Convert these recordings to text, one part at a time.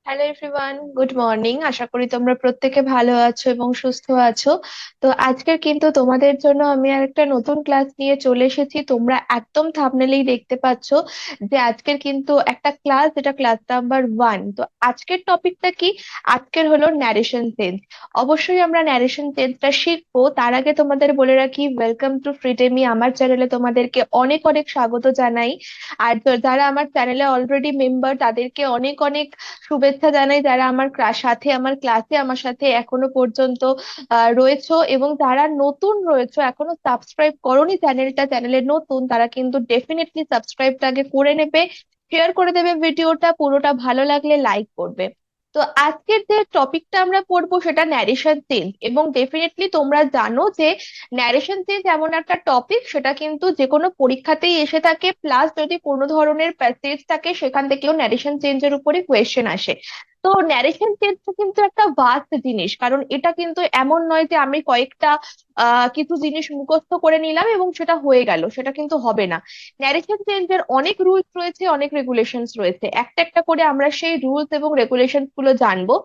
Hello everyone, good morning. আশা করি তোমরা প্রত্যেকে ভালো আছো এবং সুস্থ আছো। তো আজকের কিন্তু তোমাদের জন্য আমি আর একটা নতুন ক্লাস নিয়ে চলে এসেছি। তোমরা একদম থাম্বনেলেই দেখতে পাচ্ছো যে আজকের কিন্তু একটা ক্লাস, যেটা ক্লাস নাম্বার 1। তো আজকের টপিকটা কি? আজকের হলো ন্যারেশন চেঞ্জ। অবশ্যই আমরা ন্যারেশন চেঞ্জটা শিখবো। তার আগে তোমাদের বলে রাখি, ওয়েলকাম টু ফ্রিডেমি। আমার চ্যানেলে তোমাদেরকে অনেক অনেক স্বাগত জানাই। আর যারা আমার চ্যানেলে অলরেডি মেম্বার, তাদেরকে অনেক অনেক শুভেচ্ছা জানাই। যারা আমার সাথে আমার ক্লাসে আমার সাথে এখনো পর্যন্ত রয়েছো, এবং যারা নতুন রয়েছো এখনো সাবস্ক্রাইব করোনি চ্যানেলটা, চ্যানেলে নতুন, তারা কিন্তু ডেফিনেটলি সাবস্ক্রাইবটা আগে করে নেবে, শেয়ার করে দেবে ভিডিওটা, পুরোটা ভালো লাগলে লাইক করবে। তো আজকের যে টপিকটা আমরা পড়বো সেটা ন্যারেশন চেঞ্জ, এবং ডেফিনেটলি তোমরা জানো যে ন্যারেশন চেঞ্জ এমন একটা টপিক, সেটা কিন্তু যে কোনো পরীক্ষাতেই এসে থাকে। প্লাস যদি কোনো ধরনের প্যাসেজ থাকে সেখান থেকেও ন্যারেশন চেঞ্জের উপরে কোয়েশ্চেন আসে। তো ন্যারেশন চেঞ্জটা কিন্তু একটা ভাস্ট জিনিস, কারণ এটা কিন্তু এমন নয় যে আমি কয়েকটা কিছু জিনিস মুখস্থ করে নিলাম এবং সেটা হয়ে গেল, সেটা কিন্তু হবে না। ন্যারেশন চেঞ্জের অনেক রুলস রয়েছে, অনেক রেগুলেশনস রয়েছে। একটা একটা করে আমরা সেই রুলস এবং রেগুলেশনস গুলো জানবো।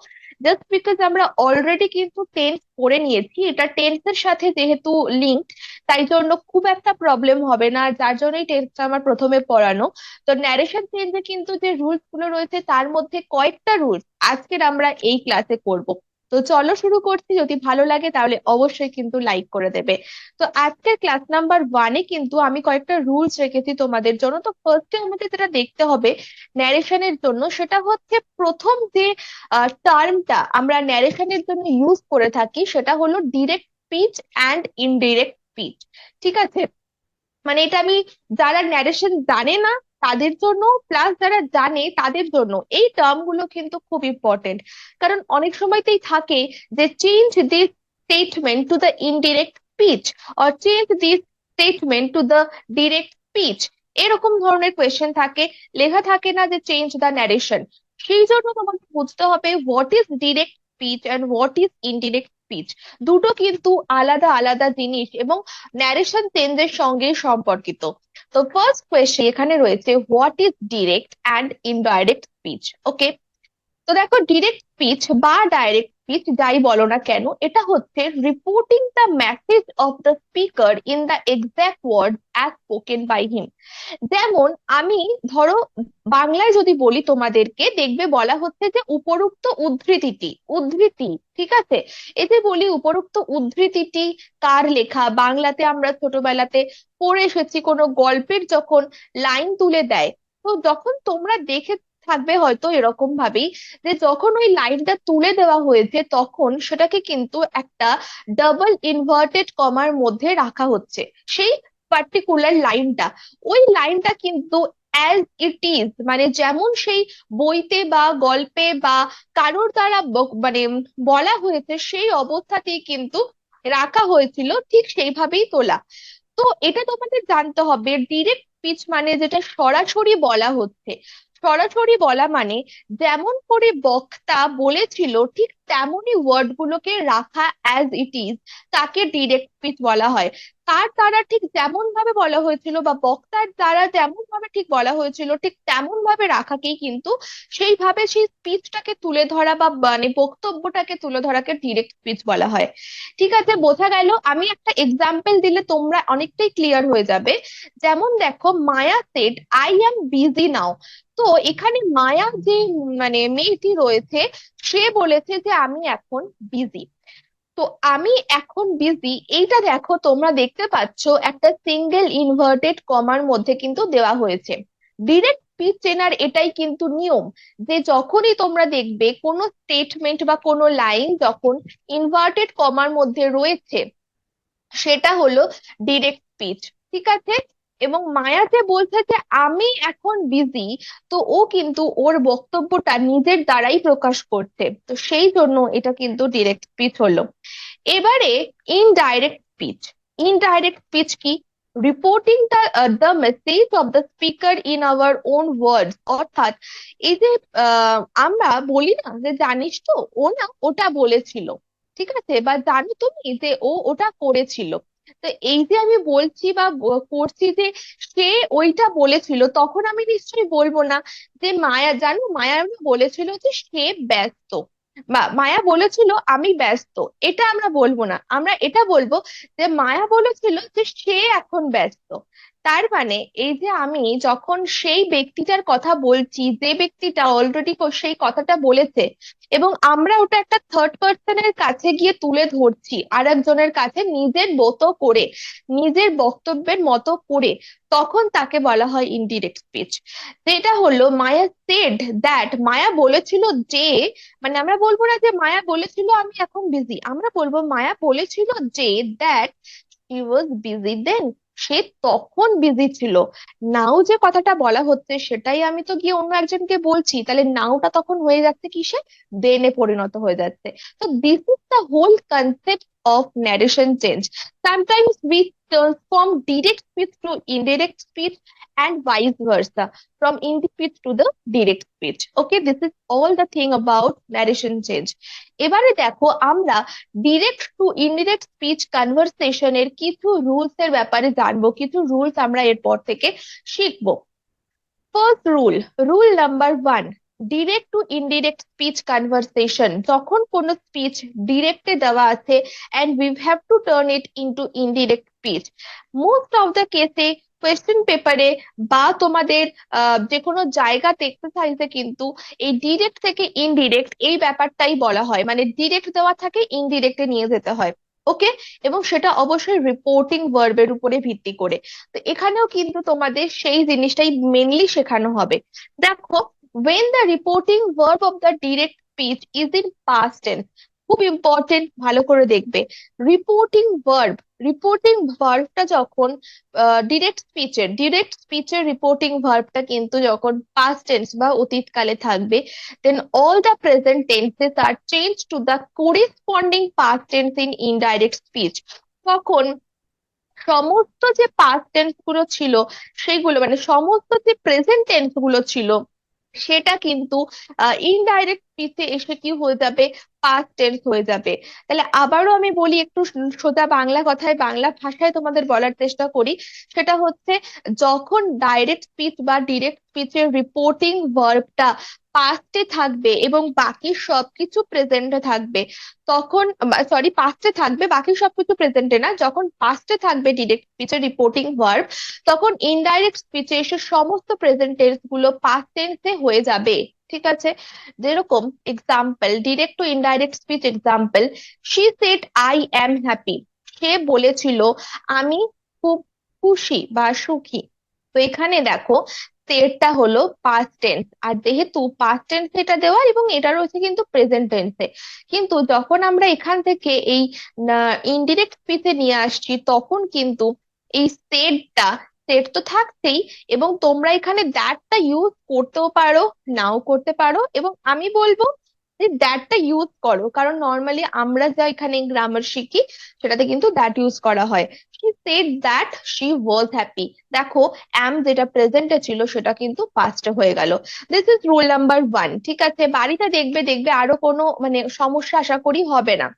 জাস্ট বিকজ আমরা অলরেডি কিন্তু টেন্স পড়ে নিয়েছি, এটা টেন্সের সাথে যেহেতু লিঙ্ক, তাই জন্য খুব একটা প্রবলেম হবে না, যার জন্যই টেন্সটা আমার প্রথমে পড়ানো। তো ন্যারেশন চেঞ্জে কিন্তু যে রুলস গুলো রয়েছে তার মধ্যে কয়েকটা রুলস আজকের আমরা এই ক্লাসে করব। তো চলো শুরু করছি। যদি ভালো লাগে তাহলে অবশ্যই কিন্তু লাইক করে দেবে। তো আজকের ক্লাস নাম্বার 1-এ কিন্তু আমি কয়েকটা রুলস রেখেছি তোমাদের জন্য। তো ফার্স্টে আমাদের যেটা দেখতে হবে ন্যারেশনের জন্য, সেটা হচ্ছে প্রথম যে টার্মটা আমরা ন্যারেশনের জন্য ইউজ করে থাকি সেটা হলো direct speech and indirect speech. ঠিক আছে? মানে এটা আমি, যারা ন্যারেশন জানে না তাদের জন্য, প্লাস যারা জানে তাদের জন্য এই টার্ম গুলো কিন্তু খুব ইম্পর্টেন্ট। কারণ অনেক সময়তেই থাকে যে change this statement to the indirect speech, or change this statement to the direct speech, এরকম ধরনের কোয়েশ্চেন থাকে। লেখা থাকে না যে চেঞ্জ দ্য ন্যারেশন। সেই জন্য তোমাকে বুঝতে হবে what is direct speech and what is indirect speech. দুটো কিন্তু আলাদা আলাদা জিনিস এবং ন্যারেশন চেঞ্জের সঙ্গে সম্পর্কিত। তো ফার্স্ট কোয়েশ্চেন এখানে রয়েছে, what is direct and indirect speech? Okay. তো দেখো, ডিরেক্ট স্পিচ বা ডাইরেক্ট স্পিচ যাই বলো না কেন, এটা হচ্ছে reporting the message of the speaker in the exact word as spoken by him. যেমন আমি, ধরো, বাংলায় যদি বলি তোমাদেরকে, দেখবে বলা হচ্ছে যে উপরোক্ত উদ্ধৃতিটি, উদ্ধৃতি, ঠিক আছে? এই যে বলি উপরোক্ত উদ্ধৃতিটি কার লেখা, বাংলাতে আমরা ছোটবেলাতে পড়ে এসেছি কোনো গল্পের যখন লাইন তুলে দেয়, তো যখন তোমরা দেখে থাকবে হয়তো এরকম ভাবেই, যে যখন ওই লাইনটা তুলে দেওয়া হয়েছে তখন সেটাকে কিন্তু একটা ডাবল ইনভার্টেড কমার মধ্যে রাখা হচ্ছে। সেই পার্টিকুলার লাইনটা, ওই লাইনটা কিন্তু অ্যাজ ইট ইজ, মানে যেমন সেই বইতে বা গল্পে বা কারোর দ্বারা মানে বলা হয়েছে সেই অবস্থাতেই কিন্তু রাখা হয়েছিল, ঠিক সেইভাবেই তোলা। তো এটা তোমাদের জানতে হবে, ডিরেক্ট স্পিচ মানে যেটা সরাসরি বলা হচ্ছে। সরাসরি বলা মানে যেমন করে বক্তা বলেছিল ঠিক তেমনই ওয়ার্ড গুলোকে রাখা অ্যাজ ইট ইজ, তাকে ডিরেক্ট স্পিচ বলা হয়। তার দ্বারা ঠিক যেমন ভাবে বলা হয়েছিল, বা বক্তার দ্বারা যেমন ভাবে ঠিক বলা হয়েছিল ঠিক তেমন ভাবে রাখাকেই কিন্তু সেইভাবে সেই স্পিচটাকে তুলে ধরা, বা মানে বক্তব্যটাকে তুলে ধরাকে ডিরেক্ট স্পিচ বলা হয়। ঠিক আছে, বোঝা গেল? আমি একটা এক্সাম্পল দিলে তোমরা অনেকটাই ক্লিয়ার হয়ে যাবে। যেমন দেখো, Maya said I am busy now. তো এখানে মায়া যে মানে মেয়েটি রয়েছে, সে বলেছে যে আমি এখন বিজি। তো আমি এখন বিজি, এইটা দেখো তোমরা দেখতে পাচ্ছ একটা সিঙ্গেল ইনভার্টেড কমার মধ্যে কিন্তু দেওয়া হয়েছে। ডিরেক্ট স্পিচ চেনার এটাই কিন্তু নিয়ম, যে যখনই তোমরা দেখবে কোনো স্টেটমেন্ট বা কোনো লাইন যখন ইনভার্টেড কমার মধ্যে রয়েছে, সেটা হলো ডিরেক্ট স্পিচ। ঠিক আছে? এবং মায়া যে বলছে যে আমি এখন বিজি, তো ও কিন্তু ওর বক্তব্যটা নিজের দ্বারাই প্রকাশ করছে, তো সেই জন্য এটা কিন্তু ডিরেক্ট স্পিচ হলো। এবারে ইনডাইরেক্ট স্পিচ। ইনডাইরেক্ট স্পিচ কি? Reporting the message of the speaker in our own words. অর্থাৎ এই যে আমরা বলি না যে জানিস তো ও না ওটা বলেছিল, ঠিক আছে, বা জানো তুমি যে ও ওটা করেছিল, তো এই যে আমি বলছি বা করছি যে সে ওইটা বলেছিল, তখন আমি নিশ্চয়ই বলবো না যে মায়া, জানো মায়া বলেছিল যে সে ব্যস্ত, বা মায়া বলেছিল আমি ব্যস্ত। এটা আমরা বলবো না, আমরা এটা বলবো যে মায়া বলেছিল যে সে এখন ব্যস্ত। তার মানে এই যে আমি যখন সেই ব্যক্তিটার কথা বলছি, যে ব্যক্তিটা অলরেডি সেই কথাটা বলেছে, এবং আমরা ওটা একটা থার্ড পার্সনের কাছে গিয়ে তুলে ধরছি আর একজনের কাছে নিজের মতো করে, নিজের বক্তব্যের মতো করে, তখন তাকে বলা হয় ইনডিরেক্ট স্পিচ। যেটা হলো মায়া সেড দ্যাট, মায়া বলেছিল যে, মানে আমরা বলবো না যে মায়া বলেছিল আমি এখন বিজি, আমরা বলবো মায়া বলেছিল যে দ্যাট হি ওয়াজ বিজি দেন, সে তখন বিজি ছিল। নাও যে কথাটা বলা হচ্ছে সেটাই আমি তো গিয়ে অন্য একজনকে বলছি, তাহলে নাওটা তখন হয়ে যাচ্ছে কিসে, দেনে পরিণত হয়ে যাচ্ছে। তো this is the whole concept of narration change. Sometimes we transform direct speech to indirect speech and vice versa, from indirect speech to the direct speech. Okay, this is all the thing about narration change. এবারে দেখো আমরা direct to indirect speech কনভারসেশনের কিছু rules এর ব্যাপারে জানবো, কিছু rules আমরা এরপর থেকে শিখবো। First rule, rule number one, direct to indirect speech conversation, যখন কোনো স্পিচ ডিরেক্টে দেওয়া আছে and we have to turn it into indirect speech, most of the কেসে কোয়েশ্চেন পেপারে বা তোমাদের যে কোনো জায়গাতে এক্সারসাইজে কিন্তু এই ডিরেক্ট থেকে ইনডিরেক্ট এই ব্যাপারটাই বলা হয়, মানে ডিরেক্ট দেওয়া থাকে ইনডিরেক্টে নিয়ে যেতে হয়। ওকে, এবং সেটা অবশ্যই রিপোর্টিং ভার্বের উপরে ভিত্তি করে। তো এখানেও কিন্তু তোমাদের সেই জিনিসটাই মেনলি শেখানো হবে। দেখো, when the reporting verb of the direct speech is in past tense, খুব ইম্পর্টেন্ট, ভালো করে দেখবে। রিপোর্টিং ভার্ব, রিপোর্টিং ভার্বটা যখন ডিরেক্ট স্পিচের রিপোর্টিং ভার্বটা কিন্তু যখন পাস্ট টেন্স বা অতীতকালে থাকবে, then all the present tenses are changed to the corresponding past tense in indirect speech. তখন সমস্ত যে পাস্ট টেন্স গুলো ছিল সেগুলো, মানে সমস্ত যে প্রেজেন্ট টেন্স গুলো ছিল, সেটা কিন্তু ইনডাইরেক্ট স্পিচে এসে কি হয়ে যাবে, পাস্ট টেন্স হয়ে যাবে। তাহলে আবারও আমি বলি, একটু সোজা বাংলা কথায়, বাংলা ভাষায় তোমাদের বলার চেষ্টা করি। সেটা হচ্ছে, যখন ডাইরেক্ট স্পিচ বা ডিরেক্ট স্পিচের রিপোর্টিং ভার্বটা পাস্টে থাকবে এবং বাকি সবকিছু প্রেজেন্টে থাকবে, তখন, সরি, পাস্টে থাকবে বাকি সবকিছু প্রেজেন্টে না, যখন পাস্টে থাকবে ডিরেক্ট স্পিচের রিপোর্টিং ভার্ব, তখন ইনডাইরেক্ট স্পিচে এসে সমস্ত প্রেজেন্ট টেন্স গুলো পাস্ট টেন্সে হয়ে যাবে। ঠিক আছে, যেরকম example, direct to indirect speech example, she said I am happy, সে বলেছিল আমি খুব খুশি বা সুখী। তো এখানে দেখো, সেডটা হলো পাস্ট টেন্স, আর যেহেতু পাস্ট টেন্স এটা দেওয়া এবং এটা রয়েছে কিন্তু প্রেজেন্ট টেন্সে, কিন্তু যখন আমরা এখান থেকে এই ইনডিরেক্ট স্পিচে নিয়ে আসছি, তখন কিন্তু এই সেডটা, সেড তো থাকছেই, এবং তোমরা এখানে দ্যাটটা ইউজ করতেও পারো, নাও করতে পারো, এবং আমি বলবো যে দ্যাটটা ইউজ করো, কারণ নর্মালি আমরা যা এখানে গ্রামার শিখি সেটাতে কিন্তু দ্যাট ইউজ করা হয়। She said that she was happy, দেখো অ্যাম যেটা প্রেজেন্টে ছিল সেটা কিন্তু পাস্টে হয়ে গেল। This is rule number one. ঠিক আছে, বাড়িতে দেখবে, দেখবে আরো কোনো মানে সমস্যা আশা করি হবে না।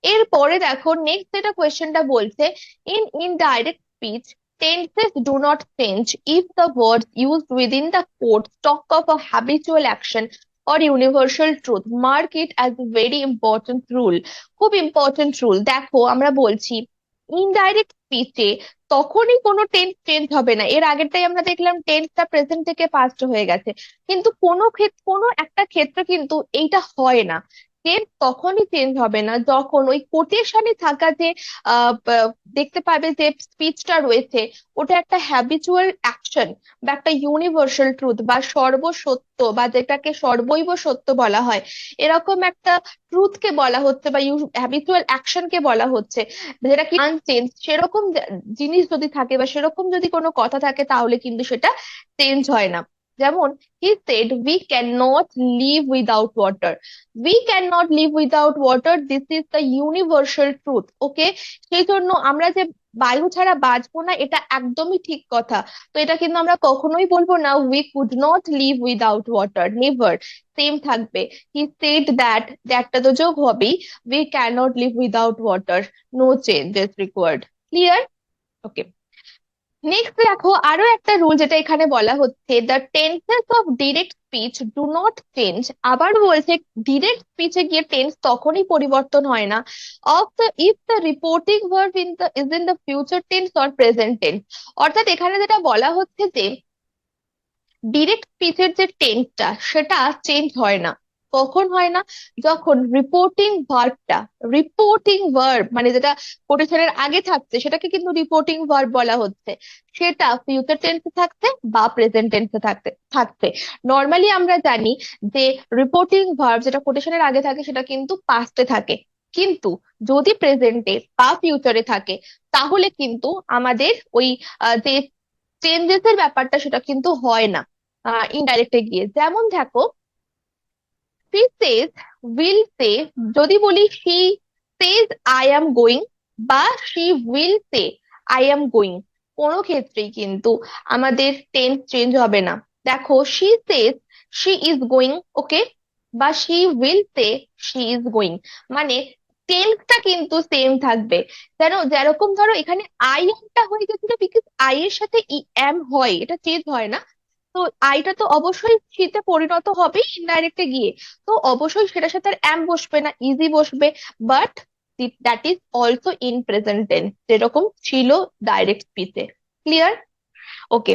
এরপরে দেখো নেক্সট যেটা কোয়েশ্চেনটা বলছে, in indirect speech tenses do not change if the words used within the quote talk of a habitual action or universal truth. Mark it as a very important rule. খুব ইম্পর্টেন্ট রুল। দেখো আমরা বলছি indirect স্পিচে তখনই কোনো tense change হবে না, এর আগেরটাই আমরা দেখলাম টেন্সটা প্রেজেন্ট থেকে পাস্ট হয়ে গেছে, কিন্তু কোনো ক্ষেত্রে, কোনো একটা ক্ষেত্রে কিন্তু এইটা হয় না। টেন্স তখনই চেঞ্জ হবে না যখন ওই কোটেশনে থাকা যে দেখতে পাবে যে স্পিচটা রয়েছে, ওটা একটা হ্যাবিচুয়াল অ্যাকশন বা একটা ইউনিভার্সাল ট্রুথ বা সর্বসত্য, বা যেটাকে সর্বৈব সত্য বলা হয়, এরকম একটা ট্রুথকে বলা হচ্ছে, বা হ্যাবিচুয়াল অ্যাকশনকে বলা হচ্ছে, যেটা কি আনচেঞ্জ, সেরকম জিনিস যদি থাকে বা সেরকম যদি কোনো কথা থাকে, তাহলে কিন্তু সেটা চেঞ্জ হয় না। যেমন he said we cannot live without water, we cannot live without water, this is the universal truth. ওকে, সেই জন্য আমরা যে বায়ু ছাড়া বাঁচবো না, এটা একদমই ঠিক কথা। তো এটা কিন্তু আমরা কখনোই বলবো না we could not live without water, never. Same থাকবে। হি সেড দ্যাট, দ্যাটটা তো যোগ হবেই। We can not live without water, no changes required. Clear? Okay. Next দেখো আরো একটা রুল যেটা এখানে বলা হচ্ছে, the tenses of direct speech do not change. আবার বলছে ডিরেক্ট স্পিচে গিয়ে টেন্স তখনই পরিবর্তন হয় না of the if the reporting verb is in the future tense or present tense. অর্থাৎ এখানে যেটা বলা হচ্ছে যে ডিরেক্ট স্পিচের যে টেন্সটা সেটা চেঞ্জ হয় না। কখন হয় না? যখন রিপোর্টিং ভার্ব মানে যেটা কোটেশনের আগে থাকছে সেটাকে কিন্তু রিপোর্টিং ভার্ব বলা হচ্ছে, সেটা ফিউচার টেন্সে থাকছে বা প্রেজেন্ট টেন্সে থাকছে। নর্মালি আমরা জানি যে রিপোর্টিং ভার্ব যেটা কোটেশনের আগে থাকে সেটা কিন্তু পাস্টে থাকে, কিন্তু যদি প্রেজেন্টে বা ফিউচারে থাকে তাহলে কিন্তু আমাদের ওই যে চেঞ্জেস এর ব্যাপারটা সেটা কিন্তু হয় না ইনডাইরেক্টে গিয়ে। যেমন দেখো, she says, will say, যদি বলি she says I am going বা she will say I am going, কোনো ক্ষেত্রেই কিন্তু আমাদের টেন্স চেঞ্জ হবে না। দেখো she says she is going, ওকে, বা she will say she is going, মানে টেন্সটা কিন্তু সেম থাকবে। যেরকম ধরো এখানে আই এমটা হয়ে গেছিল বিকজ আই এর সাথে ই এম হয়, এটা চেঞ্জ হয় না। তো আইটা তো অবশ্যই শীতে পরিণত হবে ইনডাইরেক্টে গিয়ে, তো অবশ্যই সেটার সাথে আর এম বসবে না, ইজি বসবে। But that is also in present tense, যেরকম ছিল ডাইরেক্ট স্পিচে। ক্লিয়ার? ওকে।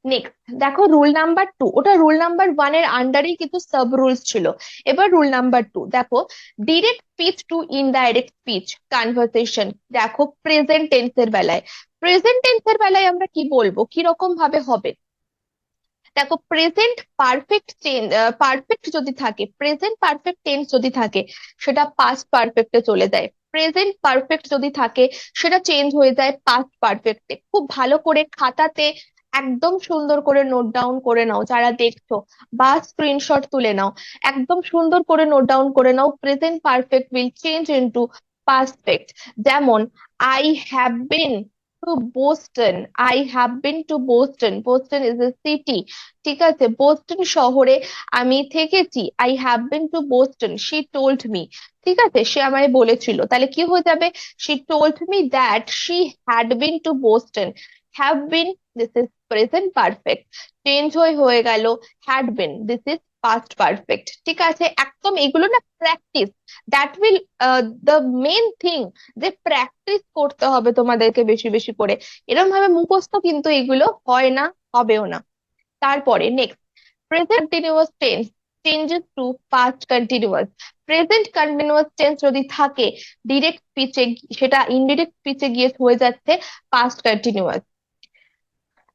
নেক্সট দেখো রুল নাম্বার 2, ওটা রুল নাম্বার 1 এর আন্ডারেই কিন্তু সাব রুলস ছিল। এবার রুল নাম্বার 2 দেখো, direct speech two indirect speech conversation. দেখো প্রেজেন্ট টেন্সের বেলায়, প্রেজেন্ট টেন্সের বেলায় আমরা কি বলবো, কি রকম ভাবে হবে? দেখো প্রেজেন্ট পারফেক্ট চেঞ্জ, পারফেক্ট যদি থাকে, প্রেজেন্ট পারফেক্ট টেন্স যদি থাকে সেটা পাস্ট পারফেক্টে চলে যায়। প্রেজেন্ট পারফেক্ট যদি থাকে সেটা চেঞ্জ হয়ে যায় পাস্ট পারফেক্টে। খুব ভালো করে খাতাতে একদম সুন্দর করে নোট ডাউন করে নাও যারা দেখছো, বা স্ক্রিনশট তুলে নাও, একদম সুন্দর করে নোট ডাউন করে নাও। Present perfect will change into past perfect. যেমন I have been to Boston, I have been to Boston, Boston is a city, ঠিক আছে, বোস্টন শহরে আমি থেকেছি। I have been to Boston, she told me, ঠিক আছে, সে আমায় বলেছিল। তাহলে কি হয়ে যাবে, she told me that she had been to Boston. Have been, this is present perfect, change হয়ে গেল had bin, this is past perfect. ঠিক আছে, একদম এগুলো না practice, that will the main thing, যে প্র্যাকটিস করতে হবে তোমাদেরকে বেশি বেশি করে। এরকম ভাবে মুখস্থ কিন্তু এগুলো হয় না, হবেও না। তারপরে next, present continuous tense changes to past continuous. Present continuous tense যদি থাকে ডিরেক্ট স্পিচে, সেটা ইনডিরেক্ট স্পিচে গিয়ে হয়ে যাচ্ছে past continuous.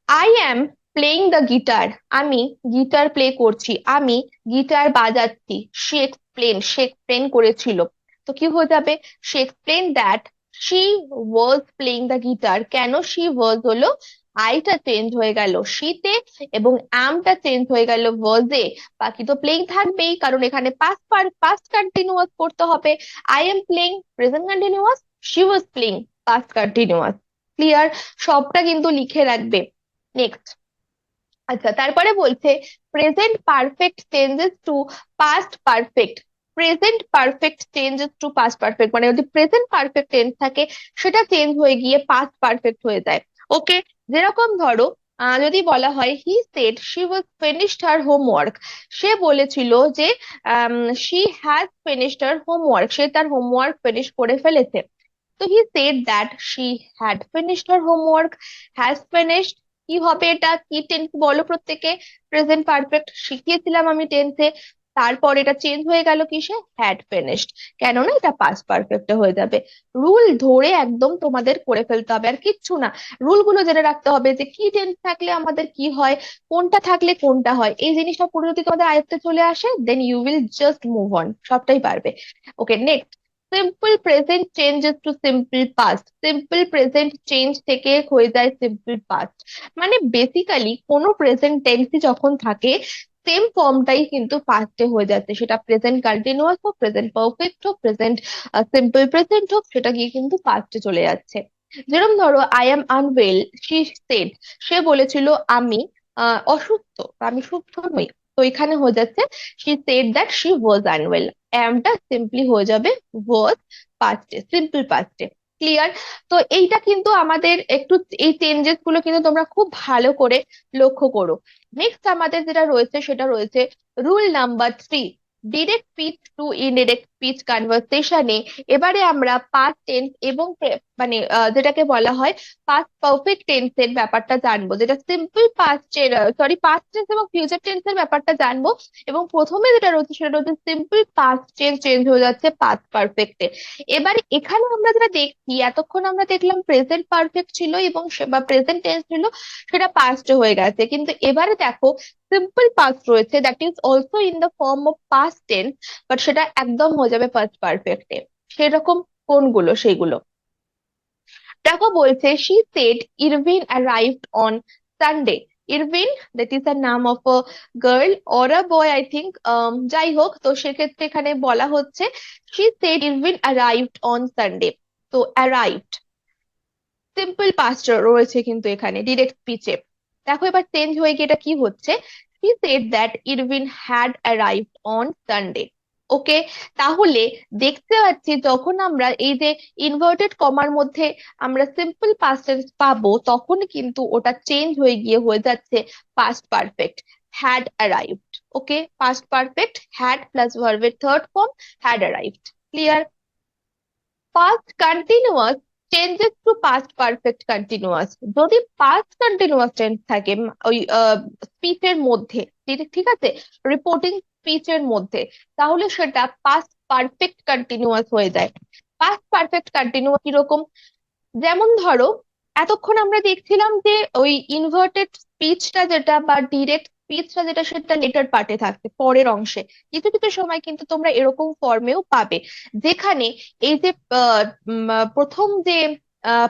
I am playing the guitar, আমি গিটার প্লে করছি, আমি গিটার বাজাচ্ছি। সে এক্সপ্লেন করেছিল। তো কি হয়ে যাবে, সে explain that she was playing the guitar. কেন শি ওয়াজ হলো, আইটা চেঞ্জ হয়ে গেল শীতে এবং আমটা চেঞ্জ হয়ে গেল ওয়াজে। বাকি তো প্লেইং থাকবেই, কারণ এখানে পাস্ট কন্টিনিউয়াস করতে হবে। I am playing present continuous, she was playing past continuous. Clear? সবটা কিন্তু লিখে রাখবে। নেক্সট, আচ্ছা তারপরে বলছে present perfect changes to past perfect. Present perfect changes to past perfect মানে যদি প্রেজেন্ট পারফেক্ট টেন্স থাকে সেটা চেঞ্জ হয়ে গিয়ে পাস্ট পারফেক্ট হয়ে যায়। ওকে, যেরকম ধরো যদি বলা হয় he said she was finished her homework, সে বলেছিল যে she has finished her homework, সে তার হোমওয়ার্ক ফিনিশ করে ফেলেছে। তো he said that she had finished her homework. Has finished কি হবে, এটা কি টেন্স বলো প্রত্যেকে? প্রেজেন্ট পারফেক্ট শিখিয়েছিলাম আমি টেন্সে, তারপর এটা চেঞ্জ হয়ে গেল কিসে, হ্যাড ফিনিশড, কেননা এটা পাস্ট পারফেক্টে হয়ে যাবে। রুল ধরে একদম তোমাদের করে ফেলতে হবে, আর কিচ্ছু না। রুল গুলো জেনে রাখতে হবে যে কি টেন্স থাকলে আমাদের কি হয়, কোনটা থাকলে কোনটা হয়। এই জিনিসটা পুরো যদি তোমাদের আয়ত্তে চলে আসে then you will just move on, সবটাই পারবে। Okay, next, simple present changes to simple past. Simple present change থেকে হয়ে যায় সিম্পল পাস্ট। মানে বেসিক্যালি কোনো প্রেজেন্ট টেন্সই যখন থাকে সেম ফর্মটাই কিন্তু পাস্টে হয়ে যাচ্ছে, সেটা প্রেজেন্ট কন্টিনিউয়াস হোক, প্রেজেন্ট পারফেক্ট হোক, প্রেজেন্ট সিম্পল প্রেজেন্ট হোক, সেটা গিয়ে কিন্তু পাস্টে চলে যাচ্ছে। যেরকম ধরো I am unwell, she said, সে বলেছিল আমি অসুস্থ, আমি সুস্থ নই। তো এখানে হয়ে যাচ্ছে she said that she was unwell. অ্যামটা সিম্পলি হয়ে যাবে ওয়াজ পাস্টে, সিম্পল পাস্টে। ক্লিয়ার? তো এইটা কিন্তু আমাদের একটু, এই চেঞ্জেস গুলো কিন্তু তোমরা খুব ভালো করে লক্ষ্য করো। নেক্সট আমাদের যেটা রয়েছে সেটা রয়েছে rule number 3, direct speech to indirect speech কনভারসেশনে এবারে আমরা পাস্ট টেন্স এবং মানে যেটাকে বলা হয় পাস্ট পারফেক্ট টেন্সের ব্যাপারটা জানবো, যেটা সিম্পল পাস্টের, সরি, পাস্ট টেন্স এবং ফিউচার টেন্সের ব্যাপারটা জানবো। এবং প্রথমে যেটা রয়েছে সেটা রয়েছে সিম্পল পাস্ট টেন্স চেঞ্জ হয়ে যাচ্ছে পাস্ট পারফেক্টে। এবার এখানে আমরা যেটা দেখছি, এতক্ষণ আমরা দেখলাম প্রেজেন্ট পারফেক্ট ছিল এবং বা প্রেজেন্ট টেন্স ছিল, সেটা পাস্ট হয়ে গেছে। কিন্তু এবারে দেখো সিম্পল পাস্ট রয়েছে, that is also in the form of past tense, but সেটা একদম হয়ে যাবে ফার্স্ট পারফেক্টে। সেরকম কোনগুলো সেগুলো দেখো, বলছে she said Irvine arrived on Sunday. Irvine, that is the নাম of a girl or a boy, I think, যাই হোক, তো সেক্ষেত্রে এখানে বলা হচ্ছে she said Irvine arrived on Sunday. তো অ্যারাইভড সিম্পল পাস্ট রয়েছে কিন্তু এখানে ডিরেক্ট স্পিচে। দেখো এবার চেঞ্জ হয়ে গিয়ে এটা কি হচ্ছে, he said that Irvine had arrived on Sunday. Okay, তাহলে দেখতে পাচ্ছি যখন আমরা এই যে ইনভার্টেড কমার মধ্যে আমরা সিম্পল পাস্ট টেন্স পাবো, তখন কিন্তু ওটা চেঞ্জ হয়ে গিয়ে হয়ে যাচ্ছে past perfect, had arrived. Okay, past perfect had plus ভার্বের third form, had arrived. Clear? Past continuous changes to past perfect continuous. যদি পাস্ট কন্টিনিউয়াস টেন্স থাকে ওই স্পিচের মধ্যে, ঠিক ঠিক আছে, রিপোর্টিং স্পিচের মধ্যে, তাহলে সেটা পাস্ট পারফেক্ট কন্টিনিউয়াস হয়ে যায়। পাস্ট পারফেক্ট কন্টিনিউয়াস কিরকম? যেমন ধরো এতক্ষণ আমরা দেখছিলাম যে ওই ইনভার্টেড স্পিচটা যেটা বা ডিরেক্ট স্পিচটা যেটা, সেটা লেটার পার্টে থাকছে পরের অংশে। কিছু কিছু সময় কিন্তু তোমরা এরকম ফর্মেও পাবে, যেখানে এই যে প্রথম যে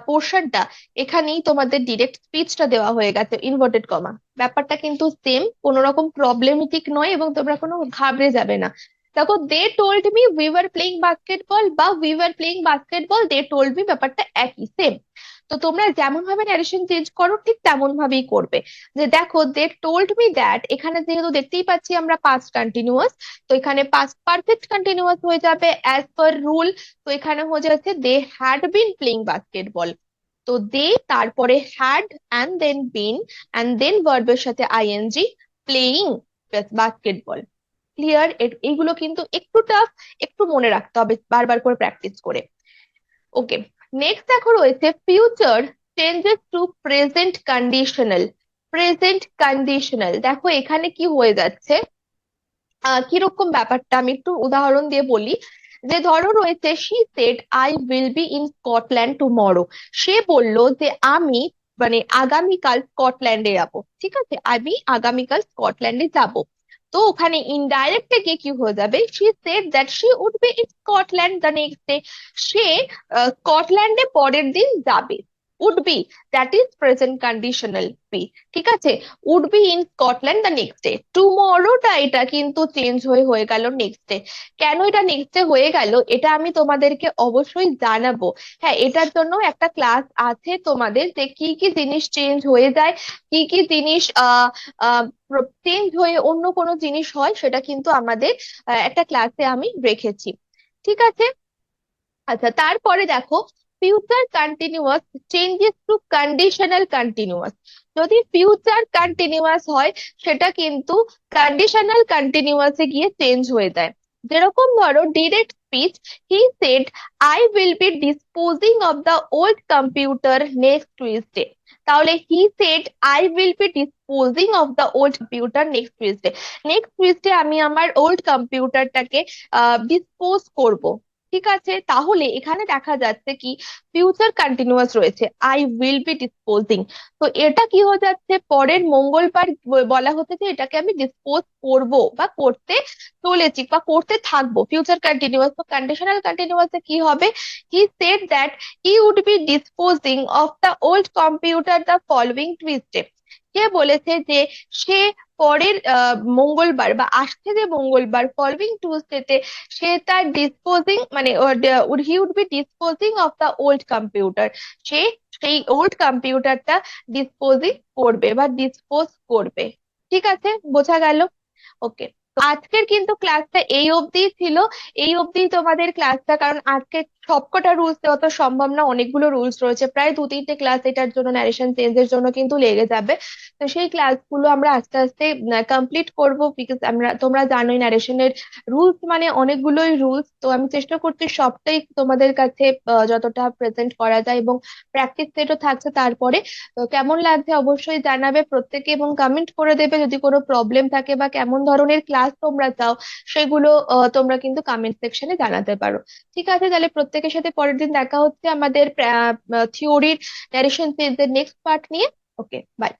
পোর্শনটা, এখানেই তোমাদের ডিরেক্ট স্পিচটা দেওয়া হয়ে গেছে ইনভার্টেড কমা। ব্যাপারটা কিন্তু সেম, কোনো রকম প্রবলেমেটিক নয় এবং তোমরা কোনো ঘাবড়ে যাবে না। দেখো, they told me we were playing basketball বা we were playing basketball, they told me, ব্যাপারটা একই, সেম। তো তোমরা যেমন ভাবে ন্যারেশন চেঞ্জ করো ঠিক তেমন ভাবেই করবে। যে দেখো, দে টোল্ড মি দ্যাট, এখানে যেহেতু দেখতেই পাচ্ছি আমরা পাস্ট কন্টিনিউয়াস, তো এখানে পাস্ট পারফেক্ট কন্টিনিউয়াস হয়ে যাবে অ্যাজ পার রুল। তো এখানে হয়ে যাচ্ছে they had been playing basketball. তো দে, তারপরে had, and then been, and then ভার্বের সাথে আইএনজি, প্লেইং বাস্কেটবল। ক্লিয়ার? এইগুলো কিন্তু একটু টাফ, একটু মনে রাখতে হবে বারবার করে প্র্যাকটিস করে। ওকে, নেক্সট দেখো রয়েছে future changes to present conditional. Present conditional, দেখো এখানে কি হয়ে যাচ্ছে, কিরকম ব্যাপারটা আমি একটু উদাহরণ দিয়ে বলি। যে ধরো রয়েছে she said I will be in Scotland tomorrow. সে বলল যে আমি মানে আগামীকাল স্কটল্যান্ডে যাব। ঠিক আছে, আমি আগামীকাল স্কটল্যান্ডে যাব। তো ওখানে ইনডাইরেক্ট থেকে কি হয়ে যাবে, she said that she would be in Scotland the next day. সে স্কটল্যান্ডে পরের দিন যাবে। Would be, that is present conditional be. ঠিক আছে, would be in Scotland the next day. টুমরোটা এটা কিন্তু চেঞ্জ হয়ে হয়ে গেল নেক্সট ডে। কেন এটা নেক্সট ডে হয়ে গেল, এটা আমি তোমাদেরকে অবশ্যই জানাবো। হ্যাঁ, এটার জন্য একটা ক্লাস আছে তোমাদের, যে কি কি জিনিস চেঞ্জ হয়ে যায়, কি কি জিনিস চেঞ্জ হয়ে অন্য কোনো জিনিস হয়, সেটা কিন্তু আমাদের একটা ক্লাসে আমি রেখেছি। ঠিক আছে? আচ্ছা, তারপরে দেখো future continuous changes two conditional continuous. যদি ফিউচার কন্টিনিউয়াস হয়, সেটা কিন্তু কন্ডিশনাল কন্টিনিউয়াসে গিয়ে চেঞ্জ হয়ে যায়। যেরকম ধরো direct speech, he said I will be disposing of the old computer next Tuesday. তাহলে he said I will be disposing of the old computer next Tuesday. Next Tuesday আমি আমার ওল্ড কম্পিউটারটাকে ডিসপোজ করব। ঠিক আছে, তাহলে এখানে দেখা যাচ্ছে কি ফিউচার কন্টিনিউয়াস রয়েছে, আই উইল বি ডিসপোজিং। তো এটা কি হয়ে যাচ্ছে, পরের মঙ্গলবার বলা হচ্ছে যে এটাকে আমি ডিসপোজ করব বা করতে চলেছি বা করতে থাকবো, ফিউচার কন্টিনিউয়াস। তো কন্ডিশনাল কন্টিনিউয়াসে কি হবে, he said that he would be disposing of the old computer the following Tuesday. সে বলেছে যে সে পরের মঙ্গলবার বা আসছে যে মঙ্গলবার, ফলোইং টুইসডেতে সে তার ডিসপোজিং মানে he would be disposing of the old computer, সে সেই ওল্ড কম্পিউটারটা ডিসপোজই করবে বা ডিসপোজ করবে। ঠিক আছে, বোঝা গেল? ওকে। তো আজকের কিন্তু ক্লাসটা এই অবধিই ছিল। এই অবধিই তোমাদের ক্লাসটা, কারণ আজকে সবকটা রুলস দেওয়া তো সম্ভব না, অনেকগুলো রুলস রয়েছে, প্রায় 2-3টে ক্লাস এটার জন্য, ন্যারেশন চেঞ্জের জন্য কিন্তু লেগে যাবে। তো সেই ক্লাসগুলো আমরা আস্তে আস্তে কমপ্লিট করব, বিকজ তোমরা জানোই ন্যারেশনের রুলস মানে অনেকগুলোই রুলস। তো আমি চেষ্টা করছি সবটাই তোমাদের কাছে যতটা প্রেজেন্ট করা যায়, এবং প্র্যাকটিস সেটও থাকছে তারপরে। তো কেমন লাগছে অবশ্যই জানাবে প্রত্যেকে, এবং কমেন্ট করে দেবে যদি কোনো প্রবলেম থাকে বা কেমন ধরনের ক্লাস তোমরা চাও, সেগুলো তোমরা কিন্তু কমেন্ট সেকশনে জানাতে পারো। ঠিক আছে, তাহলে প্রত্যেকের সাথে পরের দিন দেখা হচ্ছে আমাদের থিওরির ন্যারেশন পেজের নেক্সট পার্ট নিয়ে। ওকে, বাই।